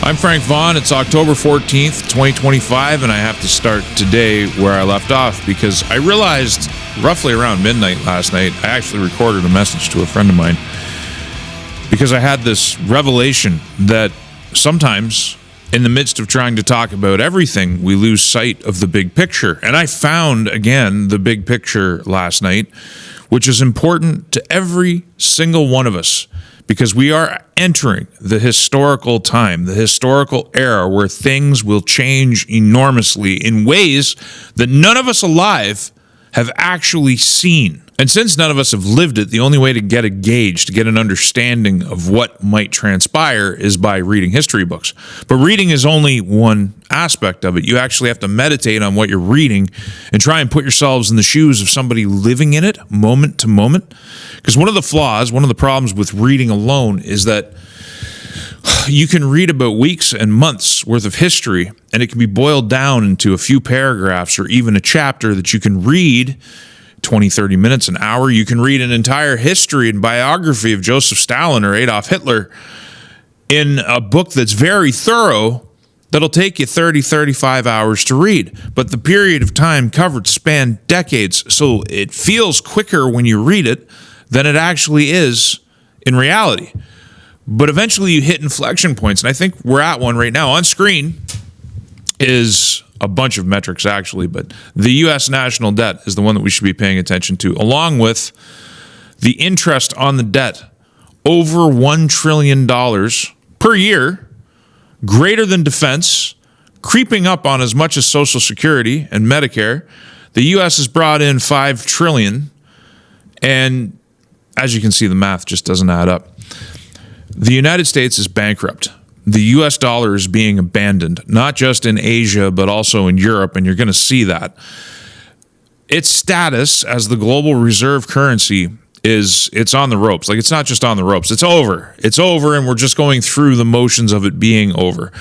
I'm Frank Vaughn. It's October 14th, 2025, and I have to start today where I left off because I realized roughly around midnight last night, I actually recorded a message to a friend of mine because I had this revelation that sometimes in the midst of trying to talk about everything, we lose sight of the big picture. And I found, again, the big picture last night, which is important to every single one of us, because we are entering the historical time, the historical era where things will change enormously in ways that none of us alive have actually seen. And since none of us have lived it, the only way to get a gauge, to get an understanding of what might transpire is by reading history books. But reading is only one aspect of it. You actually have to meditate on what you're reading and try and put yourselves in the shoes of somebody living in it moment to moment. Because one of the flaws, one of the problems with reading alone is that you can read about weeks and months worth of history, and it can be boiled down into a few paragraphs or even a chapter that you can read 20, 30 minutes, an hour. You can read an entire history and biography of Joseph Stalin or Adolf Hitler in a book that's very thorough that'll take you 30, 35 hours to read. But the period of time covered spanned decades, so it feels quicker when you read it than it actually is in reality. But eventually you hit inflection points, and I think we're at one right now. On screen is a bunch of metrics, actually, but the U.S. national debt is the one that we should be paying attention to, along with the interest on the debt, over $1 trillion per year, greater than defense, creeping up on as much as Social Security and Medicare. The U.S. has brought in $5 trillion, and as you can see, the math just doesn't add up. The United States is bankrupt. The U.S. dollar is being abandoned, not just in Asia, but also in Europe, and you're going to see that. Its status as the global reserve currency it's on the ropes. Like, it's not just on the ropes. It's over. It's over, and we're just going through the motions of it being over.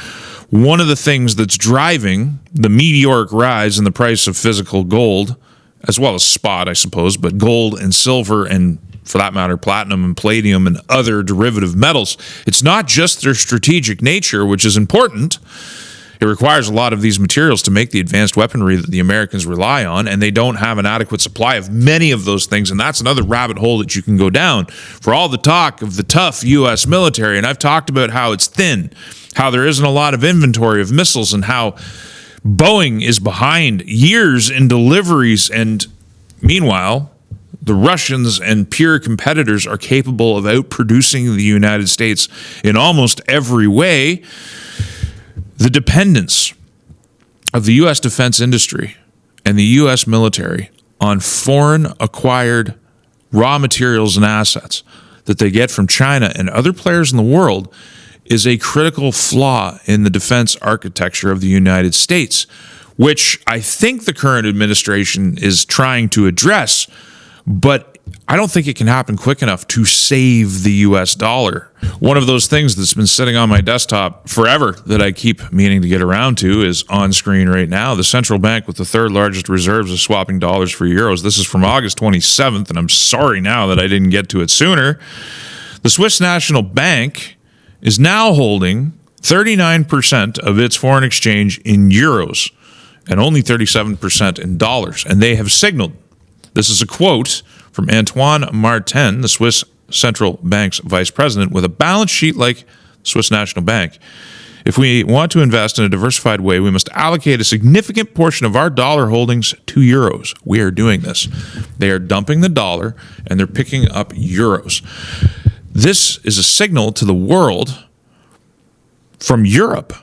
One of the things that's driving the meteoric rise in the price of physical gold, as well as spot, I suppose, but gold and silver and, for that matter, platinum and palladium and other derivative metals. It's not just their strategic nature, which is important. It requires a lot of these materials to make the advanced weaponry that the Americans rely on, and they don't have an adequate supply of many of those things, and that's another rabbit hole that you can go down. For all the talk of the tough U.S. military, and I've talked about how it's thin, how there isn't a lot of inventory of missiles, and how Boeing is behind years in deliveries, and meanwhile, the Russians and peer competitors are capable of outproducing the United States in almost every way. The dependence of the U.S. defense industry and the U.S. military on foreign acquired raw materials and assets that they get from China and other players in the world is a critical flaw in the defense architecture of the United States, which I think the current administration is trying to address. But I don't think it can happen quick enough to save the U.S. dollar. One of those things that's been sitting on my desktop forever that I keep meaning to get around to is on screen right now. The central bank with the third largest reserves is swapping dollars for euros. This is from August 27th, and I'm sorry now that I didn't get to it sooner. The Swiss National Bank is now holding 39% of its foreign exchange in euros and only 37% in dollars. And they have signaled, this is a quote from Antoine Martin, the Swiss Central Bank's vice president, with a balance sheet like Swiss National Bank. If we want to invest in a diversified way, we must allocate a significant portion of our dollar holdings to euros. We are doing this. They are dumping the dollar, and they're picking up euros. This is a signal to the world from Europe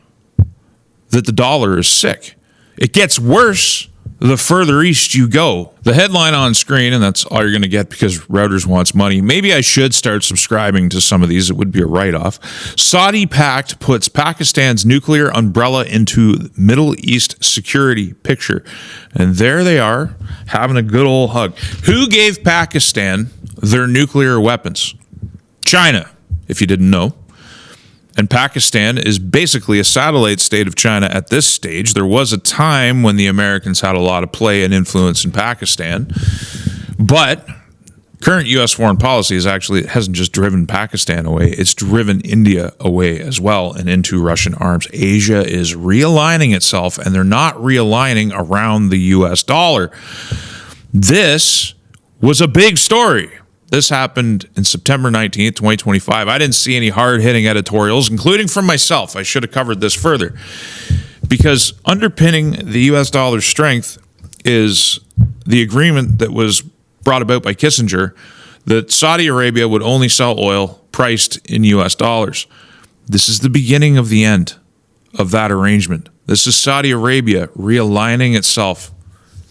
that the dollar is sick. It gets worse the further east you go. The headline on screen, and that's all you're going to get because Reuters wants money. Maybe I should start subscribing to some of these. It would be a write-off. Saudi pact puts Pakistan's nuclear umbrella into Middle East security picture. And there they are, having a good old hug. Who gave Pakistan their nuclear weapons? China, if you didn't know. And Pakistan is basically a satellite state of China at this stage. There was a time when the Americans had a lot of play and influence in Pakistan. But Current U.S. foreign policy hasn't just driven Pakistan away, it's driven India away as well and into Russian arms. Asia is realigning itself, and they're not realigning around the U.S. dollar. This was a big story. This happened in September 19th, 2025. I didn't see any hard-hitting editorials, including from myself. I should have covered this further. Because underpinning the U.S. dollar's strength is the agreement that was brought about by Kissinger that Saudi Arabia would only sell oil priced in U.S. dollars. This is the beginning of the end of that arrangement. This is Saudi Arabia realigning itself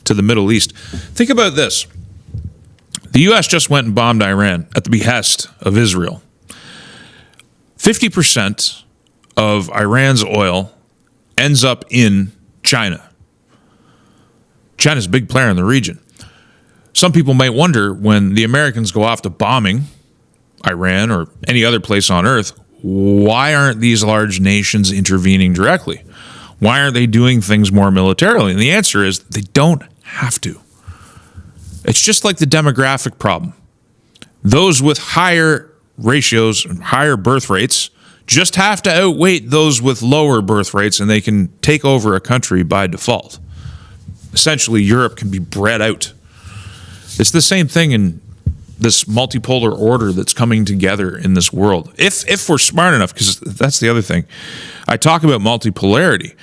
to the Middle East. Think about this. The U.S. just went and bombed Iran at the behest of Israel. 50% of Iran's oil ends up in China. China's a big player in the region. Some people might wonder, when the Americans go off to bombing Iran or any other place on earth, why aren't these large nations intervening directly? Why aren't they doing things more militarily? And the answer is they don't have to. It's just like the demographic problem. Those with higher ratios and higher birth rates just have to outweight those with lower birth rates, and they can take over a country by default. Essentially, Europe can be bred out. It's the same thing in this multipolar order that's coming together in this world. If we're smart enough, because that's the other thing. I talk about multipolarity,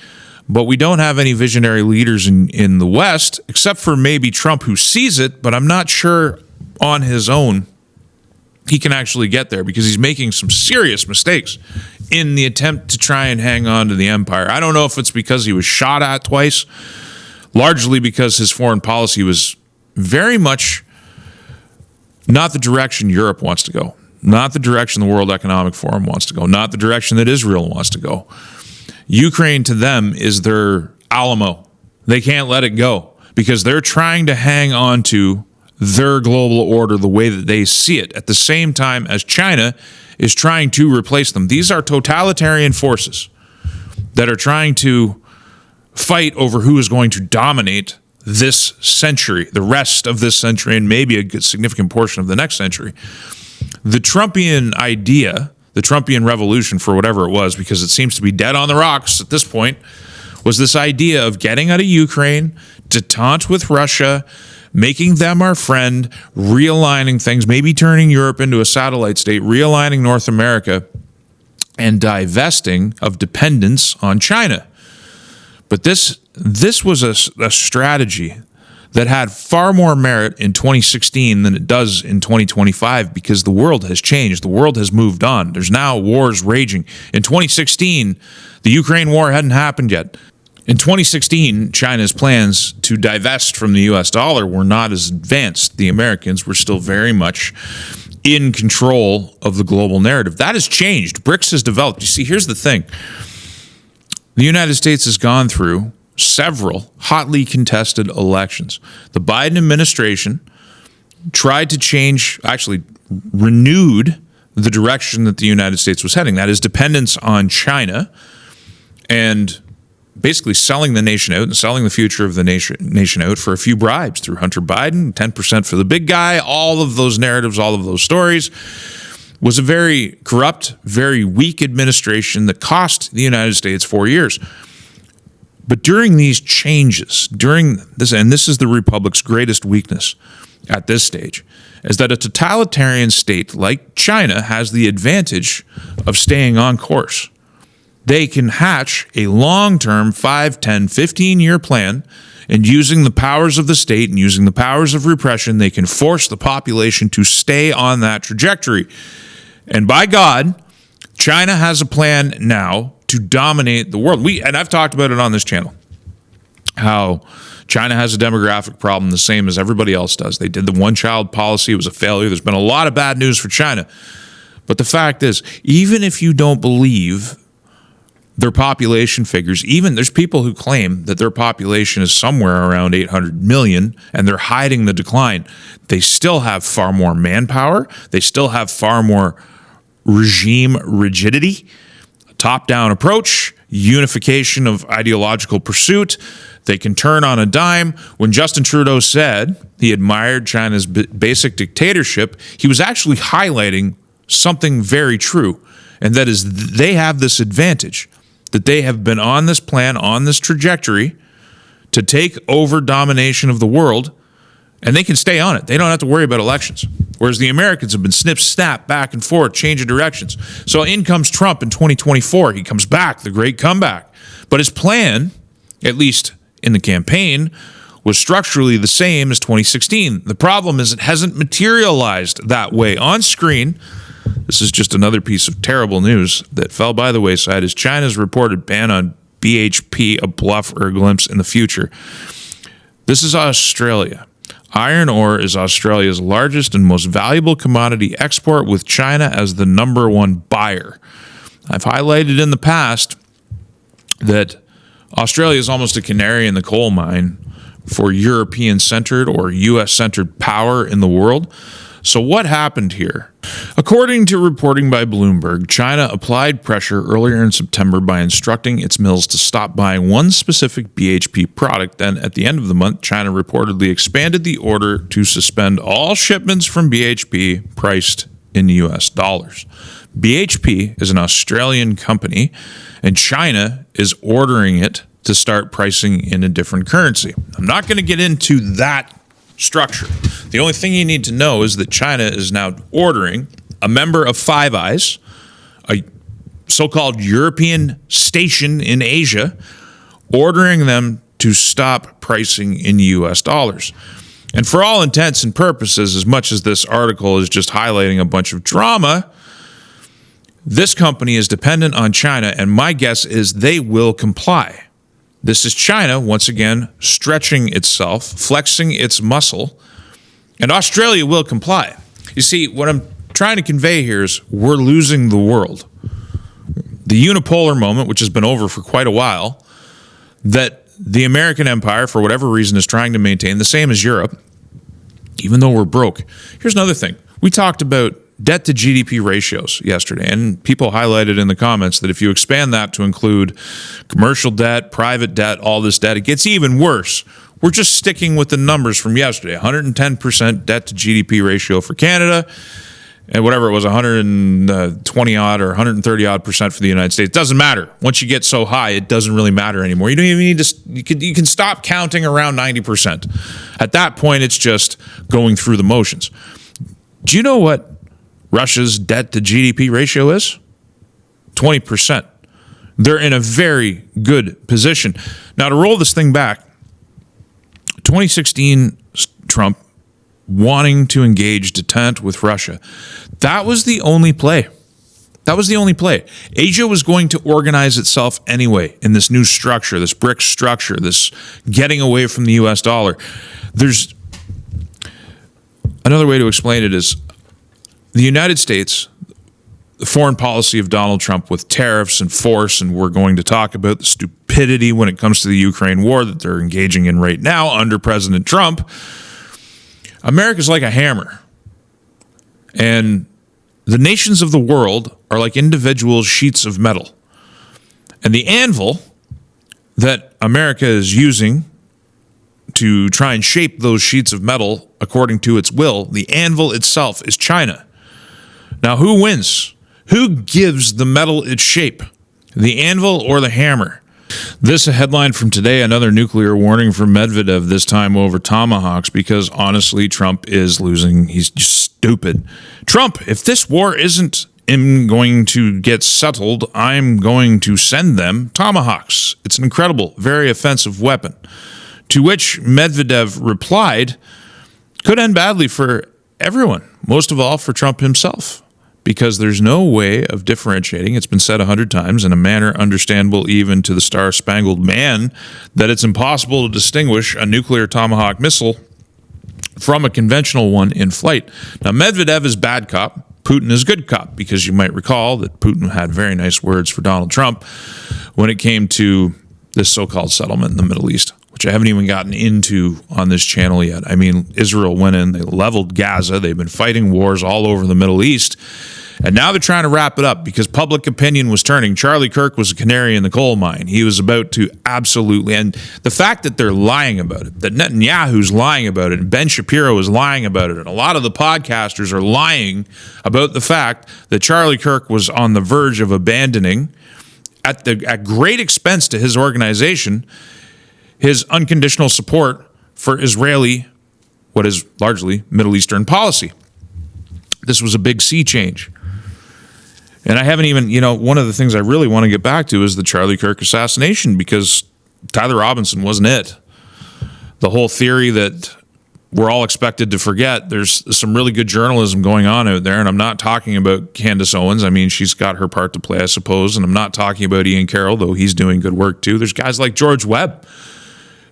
but we don't have any visionary leaders in the West, except for maybe Trump, who sees it, but I'm not sure on his own he can actually get there, because he's making some serious mistakes in the attempt to try and hang on to the empire. I don't know if it's because he was shot at twice, largely because his foreign policy was very much not the direction Europe wants to go, not the direction the World Economic Forum wants to go, not the direction that Israel wants to go. Ukraine, to them, is their Alamo. They can't let it go because they're trying to hang on to their global order the way that they see it, at the same time as China is trying to replace them. These are totalitarian forces that are trying to fight over who is going to dominate this century, the rest of this century, and maybe a significant portion of the next century. The Trumpian idea, the Trumpian revolution, for whatever it was, because it seems to be dead on the rocks at this point, was this idea of getting out of Ukraine, détente with Russia, making them our friend, realigning things, maybe turning Europe into a satellite state, realigning North America, and divesting of dependence on China. But this was a strategy that had far more merit in 2016 than it does in 2025, because the world has changed. The world has moved on. There's now wars raging. In 2016, the Ukraine war hadn't happened yet. In 2016, China's plans to divest from the U.S. dollar were not as advanced. The Americans were still very much in control of the global narrative. That has changed. BRICS has developed. You see, here's the thing. The United States has gone through several hotly contested elections. The Biden administration tried to change, actually renewed the direction that the United States was heading. That is dependence on China and basically selling the nation out and selling the future of the nation out for a few bribes through Hunter Biden, 10% for the big guy. All of those narratives, all of those stories, was a very corrupt, very weak administration that cost the United States 4 years. But during these changes, during this, and this is the Republic's greatest weakness at this stage, is that a totalitarian state like China has the advantage of staying on course. They can hatch a long-term 5, 10, 15-year plan, and using the powers of the state and using the powers of repression, they can force the population to stay on that trajectory. And by God, China has a plan now to dominate the world. And I've talked about it on this channel, how China has a demographic problem the same as everybody else does. They did the one-child policy. It was a failure. There's been a lot of bad news for China. But the fact is, even if you don't believe their population figures, even there's people who claim that their population is somewhere around 800 million and they're hiding the decline. They still have far more manpower. They still have far more regime rigidity, top-down approach, unification of ideological pursuit. They can turn on a dime. When Justin Trudeau said he admired China's basic dictatorship, he was actually highlighting something very true, and that is they have this advantage, that they have been on this plan, on this trajectory to take over domination of the world, and they can stay on it. They don't have to worry about elections. Whereas the Americans have been snip, snap, back and forth, changing directions. So in comes Trump in 2024. He comes back, the great comeback. But his plan, at least in the campaign, was structurally the same as 2016. The problem is it hasn't materialized that way on screen. This is just another piece of terrible news that fell by the wayside as China's reported ban on BHP, a bluff or a glimpse in the future. This is Australia. Iron ore is Australia's largest and most valuable commodity export, with China as the number one buyer. I've highlighted in the past that Australia is almost a canary in the coal mine for European-centered or U.S.-centered power in the world. So what happened here? According to reporting by Bloomberg, China applied pressure earlier in September by instructing its mills to stop buying one specific BHP product. Then, at the end of the month, China reportedly expanded the order to suspend all shipments from BHP priced in U.S. dollars. BHP is an Australian company, and China is ordering it to start pricing in a different currency. I'm not going to get into that structure. The only thing you need to know is that China is now ordering a member of Five Eyes, a so-called European station in Asia, ordering them to stop pricing in U.S. dollars. And for all intents and purposes, as much as this article is just highlighting a bunch of drama, this company is dependent on China, and my guess is they will comply. This is China, once again, stretching itself, flexing its muscle, and Australia will comply. You see, what I'm trying to convey here is we're losing the world. The unipolar moment, which has been over for quite a while, that the American empire, for whatever reason, is trying to maintain, the same as Europe, even though we're broke. Here's another thing. We talked about debt to GDP ratios yesterday, and people highlighted in the comments that if you expand that to include commercial debt, private debt, all this debt, it gets even worse. We're just sticking with the numbers from yesterday. 110% debt to GDP ratio for Canada, and whatever it was, 120 odd or 130 odd percent for the United States. It doesn't matter. Once you get so high, it doesn't really matter anymore. You don't even need to, you can stop counting around 90%. At that point, it's just going through the motions. Do you know what Russia's debt to GDP ratio is? 20%. They're in a very good position. Now, to roll this thing back, 2016, Trump wanting to engage detente with Russia. That was the only play. That was the only play. Asia was going to organize itself anyway in this new structure, this BRICS structure, this getting away from the U.S. dollar. There's another way to explain it is the United States, the foreign policy of Donald Trump with tariffs and force, and we're going to talk about the stupidity when it comes to the Ukraine war that they're engaging in right now under President Trump. America's like a hammer. And the nations of the world are like individual sheets of metal. And the anvil that America is using to try and shape those sheets of metal according to its will, the anvil itself is China. Now, who wins? Who gives the metal its shape? The anvil or the hammer? This a headline from today, another nuclear warning from Medvedev, this time over tomahawks, because honestly, Trump is losing. He's just stupid. Trump, if this war isn't going to get settled, I'm going to send them tomahawks. It's an incredible, very offensive weapon. To which Medvedev replied, could end badly for everyone, most of all for Trump himself. Because there's no way of differentiating, it's been said 100 times, in a manner understandable even to the star-spangled man, that it's impossible to distinguish a nuclear tomahawk missile from a conventional one in flight. Now, Medvedev is bad cop, Putin is good cop, because you might recall that Putin had very nice words for Donald Trump when it came to this so-called settlement in the Middle East, which I haven't even gotten into on this channel yet. I mean, Israel went in, they leveled Gaza, they've been fighting wars all over the Middle East, And now they're trying to wrap it up because public opinion was turning. Charlie Kirk was a canary in the coal mine. He was about to absolutely, and the fact that they're lying about it, that Netanyahu's lying about it, and Ben Shapiro is lying about it, and a lot of the podcasters are lying about the fact that Charlie Kirk was on the verge of abandoning, at great expense to his organization, his unconditional support for Israeli, what is largely Middle Eastern policy. This was a big sea change. And I haven't even, one of the things I really want to get back to is the Charlie Kirk assassination, because Tyler Robinson wasn't it. The whole theory that we're all expected to forget, there's some really good journalism going on out there, and I'm not talking about Candace Owens. I mean, she's got her part to play, I suppose, and I'm not talking about Ian Carroll, though he's doing good work too. There's guys like George Webb,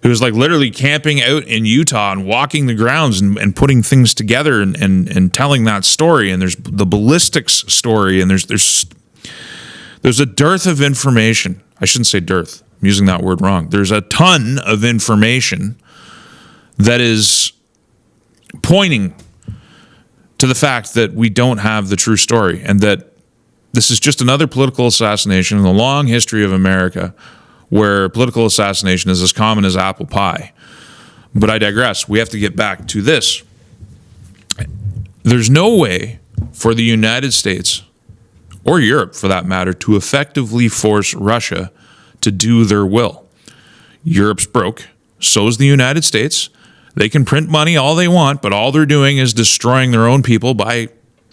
who's like literally camping out in Utah and walking the grounds and putting things together and telling that story. And there's the ballistics story, and there's a dearth of information. I shouldn't say dearth. I'm using that word wrong. There's a ton of information that is pointing to the fact that we don't have the true story, and that this is just another political assassination in the long history of America, where political assassination is as common as apple pie. But I digress. We have to get back to this. There's no way for the United States, or Europe for that matter, to effectively force Russia to do their will. Europe's broke. So is the United States. They can print money all they want, but all they're doing is destroying their own people by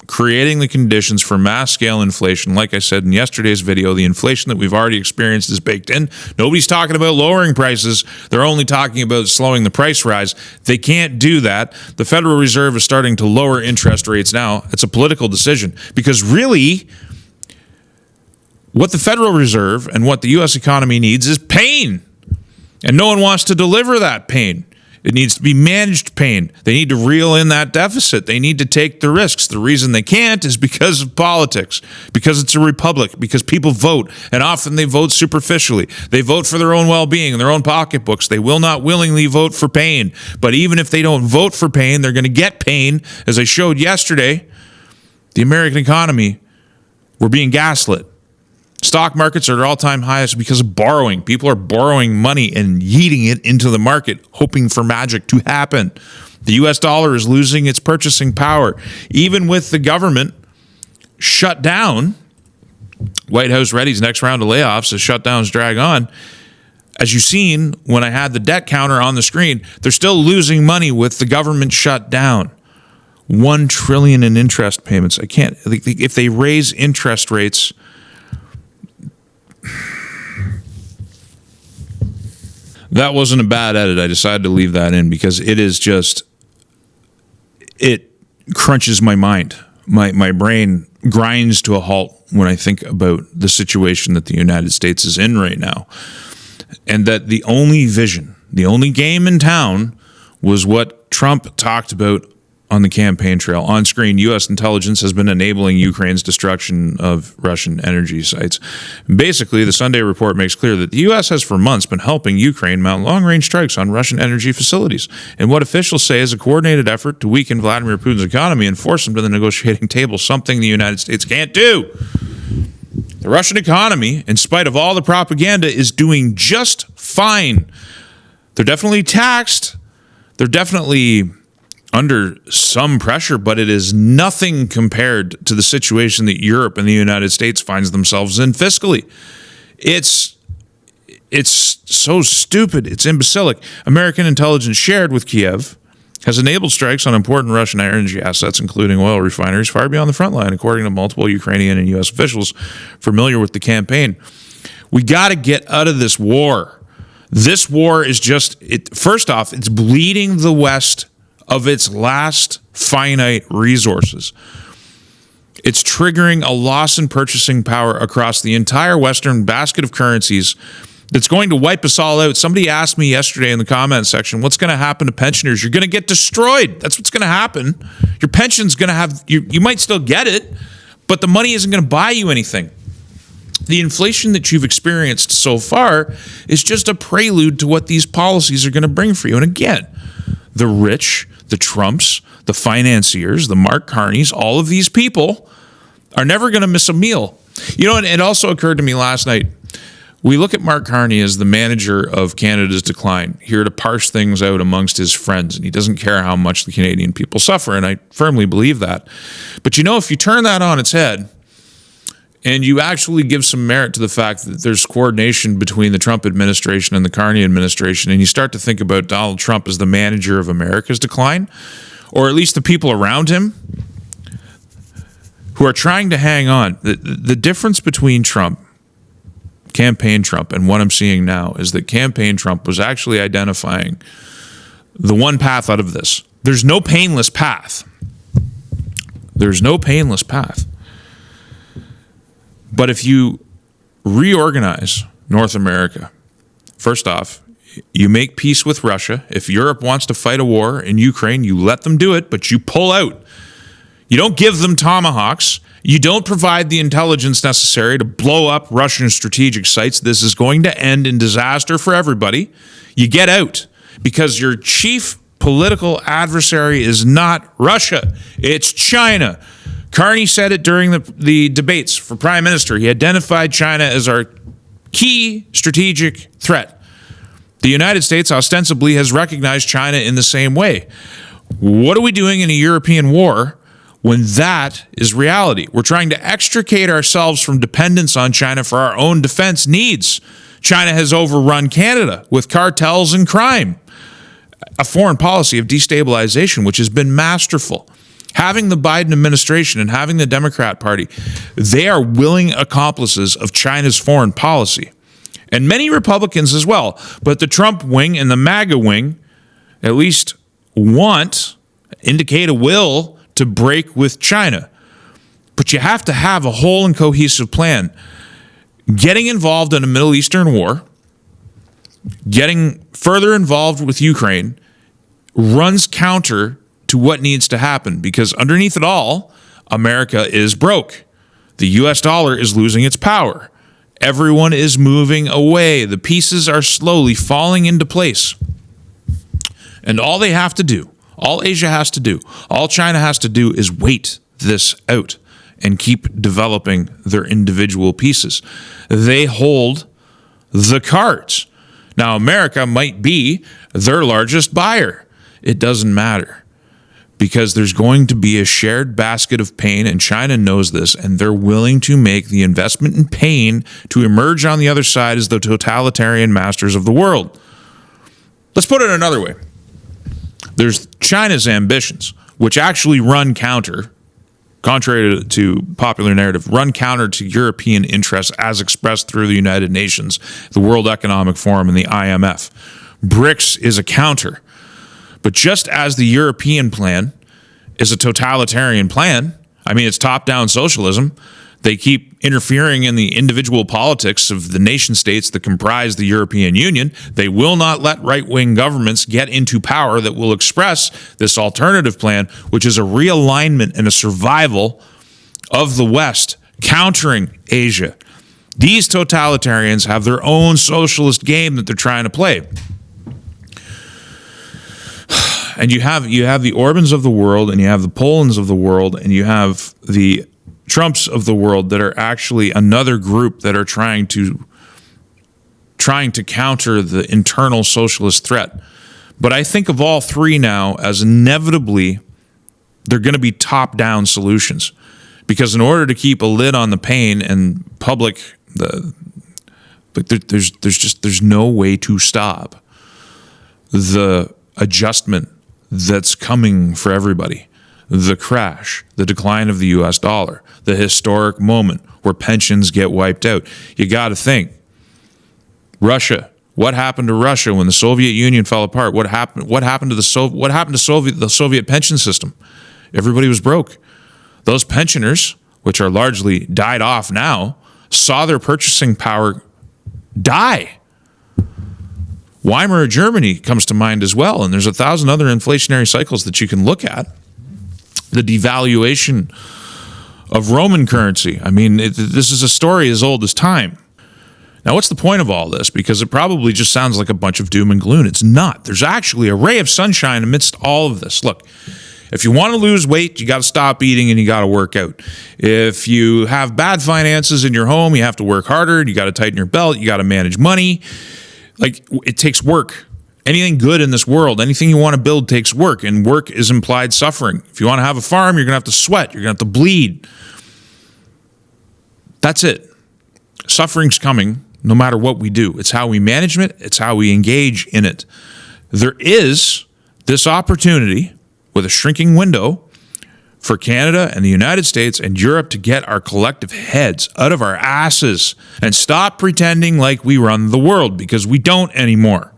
creating the conditions for mass-scale inflation. Like I said in yesterday's video, the inflation that we've already experienced is baked in. Nobody's talking about lowering prices. They're only talking about slowing the price rise. They can't do that. The Federal Reserve is starting to lower interest rates now. It's a political decision, because really, what the Federal Reserve and what the U.S. economy needs is pain. And no one wants to deliver that pain. It needs to be managed pain. They need to reel in that deficit. They need to take the risks. The reason they can't is because of politics, because it's a republic, because people vote, and often they vote superficially. They vote for their own well-being and their own pocketbooks. They will not willingly vote for pain. But even if they don't vote for pain, they're going to get pain. As I showed yesterday, the American economy, we're being gaslit. Stock markets are at all-time highest because of borrowing. People are borrowing money and yeeting it into the market, hoping for magic to happen. The U.S. dollar is losing its purchasing power. Even with the government shut down, White House ready's next round of layoffs as shutdowns drag on. As you've seen, when I had the debt counter on the screen, they're still losing money with the government shut down. $1 trillion in interest payments. If they raise interest rates, that wasn't a bad edit. I decided to leave that in because it is just, it crunches my mind. My brain grinds to a halt when I think about the situation that the United States is in right now. And that the only vision, the only game in town was what Trump talked about on the campaign trail. On screen, U.S. intelligence has been enabling Ukraine's destruction of Russian energy sites. Basically, the Sunday report makes clear that the U.S. has for months been helping Ukraine mount long-range strikes on Russian energy facilities in what officials say is a coordinated effort to weaken Vladimir Putin's economy and force him to the negotiating table, something the United States can't do. The Russian economy, in spite of all the propaganda, is doing just fine. They're definitely taxed. They're definitely under some pressure, but it is nothing compared to the situation that Europe and the United States finds themselves in fiscally. It's so stupid. It's imbecilic. American intelligence shared with Kiev has enabled strikes on important Russian energy assets, including oil refineries, far beyond the front line, according to multiple Ukrainian and U.S. officials familiar with the campaign. We got to get out of this war. This war is just, first off, it's bleeding the West of its last finite resources. It's triggering a loss in purchasing power across the entire Western basket of currencies that's going to wipe us all out. Somebody asked me yesterday in the comment section, what's going to happen to pensioners? You're going to get destroyed. That's what's going to happen. Your pension's going to have, you might still get it, but the money isn't going to buy you anything. The inflation that you've experienced so far is just a prelude to what these policies are going to bring for you. And again, the rich, the Trumps, the financiers, the Mark Carneys, all of these people are never going to miss a meal. You know, and it also occurred to me last night, we look at Mark Carney as the manager of Canada's decline, here to parse things out amongst his friends, and he doesn't care how much the Canadian people suffer, and I firmly believe that. But you know, if you turn that on its head, and you actually give some merit to the fact that there's coordination between the Trump administration and the Carney administration, and you start to think about Donald Trump as the manager of America's decline, or at least the people around him who are trying to hang on. The difference between campaign Trump, and what I'm seeing now is that campaign Trump was actually identifying the one path out of this. There's no painless path. There's no painless path. But if you reorganize North America, first off, you make peace with Russia. If Europe wants to fight a war in Ukraine, you let them do it, but you pull out. You don't give them tomahawks. You don't provide the intelligence necessary to blow up Russian strategic sites. This is going to end in disaster for everybody. You get out because your chief political adversary is not Russia. It's China. Carney said it during the debates for prime minister. He identified China as our key strategic threat. The United States ostensibly has recognized China in the same way. What are we doing in a European war when that is reality? We're trying to extricate ourselves from dependence on China for our own defense needs. China has overrun Canada with cartels and crime, a foreign policy of destabilization, which has been masterful. Having the Biden administration and having the Democrat Party, they are willing accomplices of China's foreign policy. And many Republicans as well. But the Trump wing and the MAGA wing at least indicate a will to break with China. But you have to have a whole and cohesive plan. Getting involved in a Middle Eastern war, getting further involved with Ukraine, runs counter to what needs to happen, because underneath it all, America is broke. The US dollar is losing its power. Everyone is moving away. The pieces are slowly falling into place. And all they have to do, all Asia has to do, all China has to do is wait this out and keep developing their individual pieces. They hold the cards. Now, America might be their largest buyer. It doesn't matter, because there's going to be a shared basket of pain, and China knows this, and they're willing to make the investment in pain to emerge on the other side as the totalitarian masters of the world. Let's put it another way. There's China's ambitions, which actually run contrary to popular narrative, run counter to European interests as expressed through the United Nations, the World Economic Forum, and the IMF. BRICS is a counter. But just as the European plan is a totalitarian plan, I mean, it's top-down socialism. They keep interfering in the individual politics of the nation states that comprise the European Union. They will not let right-wing governments get into power that will express this alternative plan, which is a realignment and a survival of the West, countering Asia. These totalitarians have their own socialist game that they're trying to play. And you have the Orbans of the world, and you have the Polands of the world, and you have the Trumps of the world that are actually another group that are trying to counter the internal socialist threat. But I think of all three now as inevitably they're going to be top-down solutions, because in order to keep a lid on the pain and there's no way to stop the adjustment that's coming for everybody. The crash, the decline of the US dollar, the historic moment where pensions get wiped out. You got to think. Russia. What happened to Russia when the Soviet Union fell apart? What happened to the Soviet pension system? Everybody was broke. Those pensioners, which are largely died off now, saw their purchasing power die. Weimar Germany comes to mind as well, and there's 1,000 other inflationary cycles that you can look at. The devaluation of Roman currency. I mean, this is a story as old as time. Now, what's the point of all this? Because it probably just sounds like a bunch of doom and gloom. It's not. There's actually a ray of sunshine amidst all of this. Look, If you want to lose weight, you got to stop eating and you got to work out. If you have bad finances in your home, you have to work harder. You got to tighten your belt. You got to manage money. Like, it takes work. Anything good in this world, anything you want to build takes work, and work is implied suffering. If you want to have a farm, you're going to have to sweat. You're going to have to bleed. That's it. Suffering's coming no matter what we do. It's how we manage it. It's how we engage in it. There is this opportunity with a shrinking window for Canada and the United States and Europe to get our collective heads out of our asses and stop pretending like we run the world, because we don't anymore.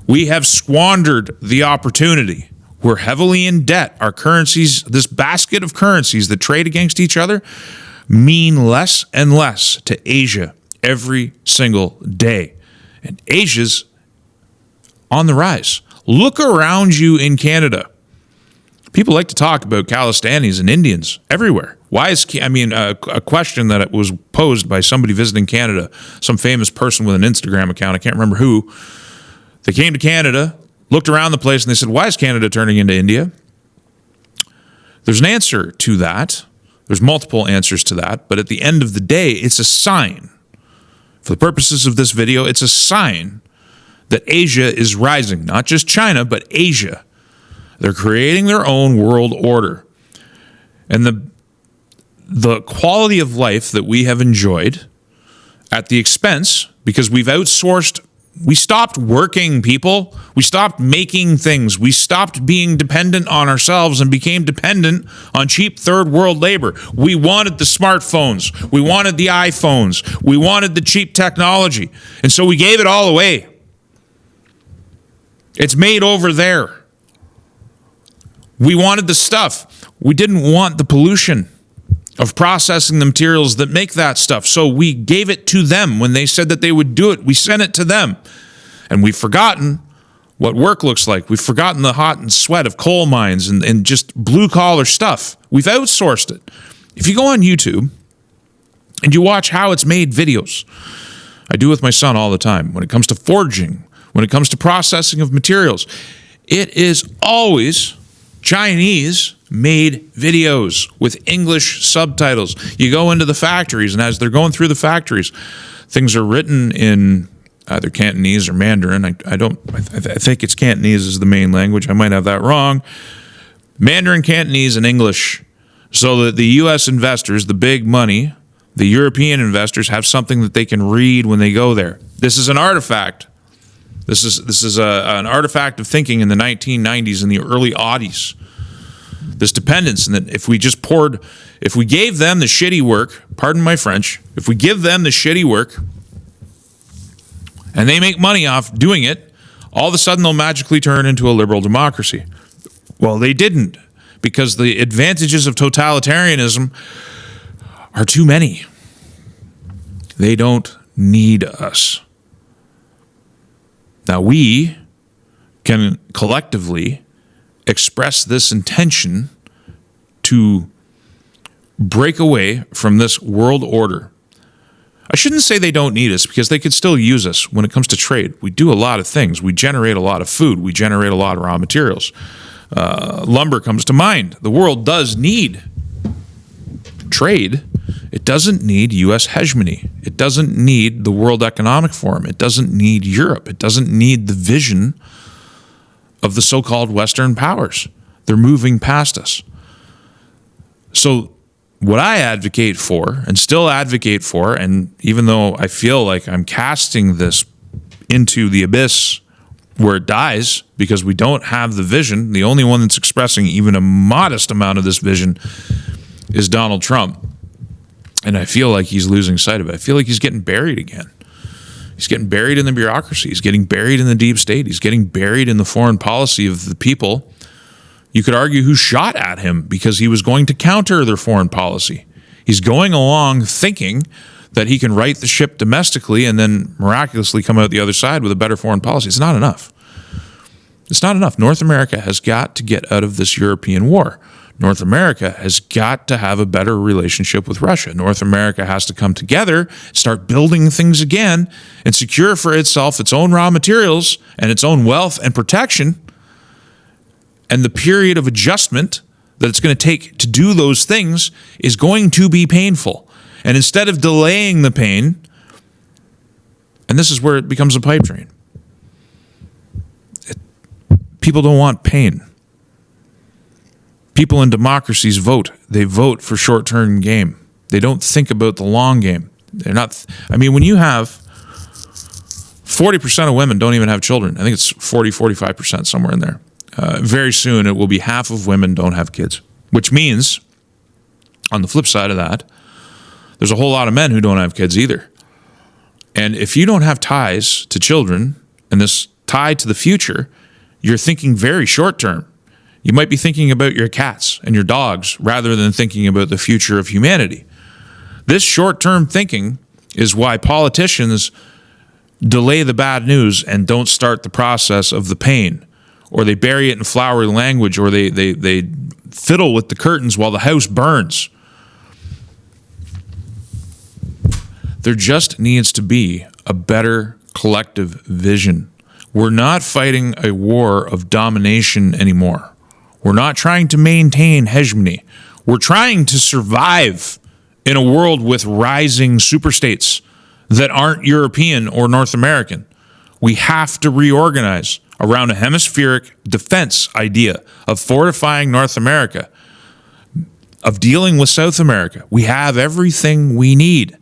We have squandered the opportunity. We're heavily in debt. Our currencies, this basket of currencies that trade against each other, mean less and less to Asia every single day. And Asia's on the rise. Look around you in Canada. People like to talk about Khalistanis and Indians everywhere. Why is, a question that was posed by somebody visiting Canada, some famous person with an Instagram account, I can't remember who. They came to Canada, looked around the place, and they said, why is Canada turning into India? There's an answer to that. There's multiple answers to that. But at the end of the day, it's a sign. For the purposes of this video, it's a sign that Asia is rising. Not just China, but Asia. They're creating their own world order. And the quality of life that we have enjoyed at the expense, because we've outsourced, we stopped working, people. We stopped making things. We stopped being dependent on ourselves and became dependent on cheap third world labor. We wanted the smartphones. We wanted the iPhones. We wanted the cheap technology. And so we gave it all away. It's made over there. We wanted the stuff. We didn't want the pollution of processing the materials that make that stuff. So we gave it to them. When they said that they would do it, we sent it to them. And we've forgotten what work looks like. We've forgotten the hot and sweat of coal mines and just blue-collar stuff. We've outsourced it. If you go on YouTube and you watch how it's made videos, I do with my son all the time, when it comes to forging, when it comes to processing of materials, it is always Chinese-made videos with English subtitles. You go into the factories, and as they're going through the factories, things are written in either Cantonese or Mandarin. I think it's Cantonese is the main language. I might have that wrong. Mandarin, Cantonese, and English, so that the U.S. investors, the big money, the European investors, have something that they can read when they go there. This is an artifact. This is an artifact of thinking in the 1990s and the early aughties. This dependence, and that if we gave them the shitty work, pardon my French, if we give them the shitty work and they make money off doing it, all of a sudden they'll magically turn into a liberal democracy. Well, they didn't, because the advantages of totalitarianism are too many. They don't need us. Now, we can collectively express this intention to break away from this world order. I shouldn't say they don't need us, because they could still use us when it comes to trade. We do a lot of things. We generate a lot of food. We generate a lot of raw materials. Lumber comes to mind. The world does need trade. It doesn't need U.S. hegemony. It doesn't need the World Economic Forum. It doesn't need Europe. It doesn't need the vision of the so-called Western powers. They're moving past us. So what I advocate for, and still advocate for, and even though I feel like I'm casting this into the abyss where it dies because we don't have the vision, the only one that's expressing even a modest amount of this vision is Donald Trump. And I feel like he's losing sight of it. I feel like he's getting buried again. He's getting buried in the bureaucracy. He's getting buried in the deep state. He's getting buried in the foreign policy of the people, you could argue, who shot at him because he was going to counter their foreign policy. He's going along thinking that he can right the ship domestically and then miraculously come out the other side with a better foreign policy. It's not enough. It's not enough. North America has got to get out of this European war. North America has got to have a better relationship with Russia. North America has to come together, start building things again, and secure for itself its own raw materials and its own wealth and protection. And the period of adjustment that it's going to take to do those things is going to be painful. And instead of delaying the pain, and this is where it becomes a pipe dream. People don't want pain. People in democracies vote. They vote for short-term game. They don't think about the long game. They're not. When you have 40% of women don't even have children. I think it's 45%, somewhere in there. Very soon it will be half of women don't have kids, which means, on the flip side of that, there's a whole lot of men who don't have kids either. And if you don't have ties to children and this tie to the future, you're thinking very short term. You might be thinking about your cats and your dogs rather than thinking about the future of humanity. This short-term thinking is why politicians delay the bad news and don't start the process of the pain, or they bury it in flowery language, or they fiddle with the curtains while the house burns. There just needs to be a better collective vision. We're not fighting a war of domination anymore. We're not trying to maintain hegemony. We're trying to survive in a world with rising superstates that aren't European or North American. We have to reorganize around a hemispheric defense idea of fortifying North America, of dealing with South America. We have everything we need.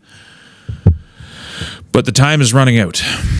But the time is running out.